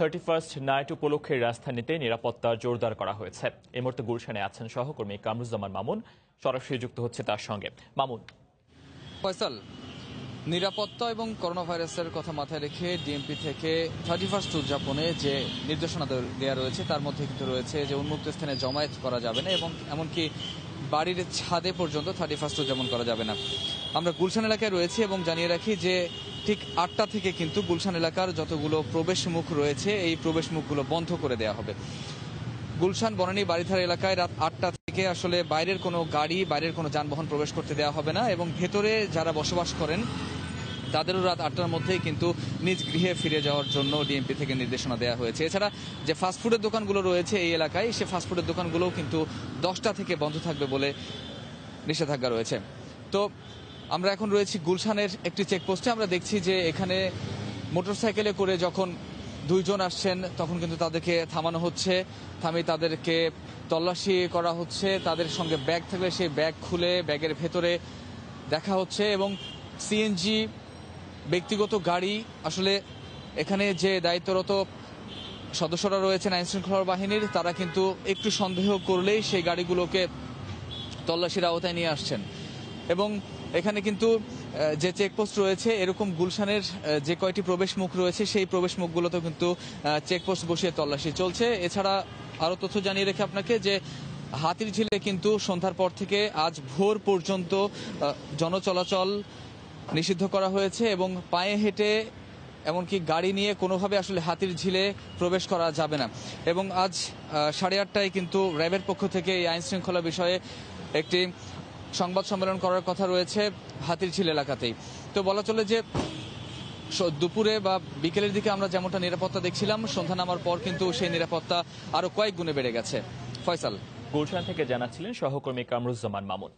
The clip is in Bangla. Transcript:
31st নাইট উপলক্ষে রাজধানীতে নিরাপত্তা জোরদার করা হয়েছে। এই মুহূর্তে গুলশানে আছেন সহকর্মী কামরুজ্জামান মামুন, সরাসরি যুক্ত হচ্ছে তার সঙ্গে। মামুন। ফয়সাল, নিরাপত্তা এবং করোনা ভাইরাসের কথা মাথায় রেখে ডিএমপি থেকে 31st উদযাপনে যে নির্দেশনা দেওয়া রয়েছে তার মধ্যে কিন্তু রয়েছে যে উন্মুক্ত স্থানে জমায়েত করা যাবে না এবং এমনকি বাড়ির ছাদে পর্যন্ত 31st উদযাপন করা যাবে না। আমরা গুলশান এলাকায় রয়েছি এবং জানিয়ে রাখি যে ঠিক 8টা থেকে কিন্তু গুলশান এলাকার যতগুলো প্রবেশ মুখ রয়েছে এই প্রবেশ মুখগুলো বন্ধ করে দেওয়া হবে। গুলশান বনানী বাড়িধারা এলাকায় রাত 8টা থেকে আসলে বাইরের কোনো গাড়ি, বাইরের কোনো যানবাহন প্রবেশ করতে দেওয়া হবে না এবং ভেতরে যারা বসবাস করেন তাদেরও রাত 8টার মধ্যেই কিন্তু নিজ গৃহে ফিরে যাওয়ার জন্য ডিএমপি থেকে নির্দেশনা দেওয়া হয়েছে। এছাড়া যে ফাস্টফুডের দোকানগুলো রয়েছে এই এলাকায়, সে ফাস্টফুডের দোকানগুলোও কিন্তু 10টা থেকে বন্ধ থাকবে বলে নিষেধাজ্ঞা রয়েছে। তো আমরা এখন রয়েছি গুলশানের একটি চেকপোস্টে। আমরা দেখছি যে এখানে মোটরসাইকেলে করে যখন দুইজন আসছেন তখন কিন্তু তাদেরকে থামানো হচ্ছে, থামিয়ে তাদেরকে তল্লাশি করা হচ্ছে। তাদের সঙ্গে ব্যাগ থাকলে সেই ব্যাগ খুলে ব্যাগের ভেতরে দেখা হচ্ছে এবং সিএনজি, ব্যক্তিগত গাড়ি, আসলে এখানে যে দায়িত্বরত সদস্যরা রয়েছেন আইন শৃঙ্খলা বাহিনীর, তারা কিন্তু একটু সন্দেহ করলেই সেই গাড়িগুলোকে তল্লাশির আওতায় নিয়ে আসছেন। এবং এখানে কিন্তু যে চেকপোস্ট রয়েছে এরকম গুলশানের যে কয়টি প্রবেশ মুখ রয়েছে সেই প্রবেশ মুখগুলোতেও কিন্তু চেকপোস্ট বসিয়ে তল্লাশি চলছে। এছাড়া আরও তথ্য জানিয়ে রেখে আপনাকে যে হাতিরঝিলে কিন্তু সন্ধ্যার পর থেকে আজ ভোর পর্যন্ত জনচলাচল নিষিদ্ধ করা হয়েছে এবং পায়ে হেঁটে এমনকি গাড়ি নিয়ে কোনোভাবে আসলে হাতিরঝিলে প্রবেশ করা যাবে না। এবং আজ 8:30টায় কিন্তু র্যাবের পক্ষ থেকে এই আইন শৃঙ্খলা বিষয়ে একটি সংবাদ সম্মেলন করার কথা রয়েছে হাতিরঝিল এলাকাতেই। তো বলা চলে যে দুপুরে বা বিকেলের দিকে আমরা যেমনটা নিরাপত্তা দেখছিলাম, সন্ধ্যা নামার পর কিন্তু সেই নিরাপত্তা আরো কয়েক গুণে বেড়ে গেছে। ফয়সাল। গুলশান থেকে জানাচ্ছিলেন সহকর্মী কামরুজ্জামান মামুন।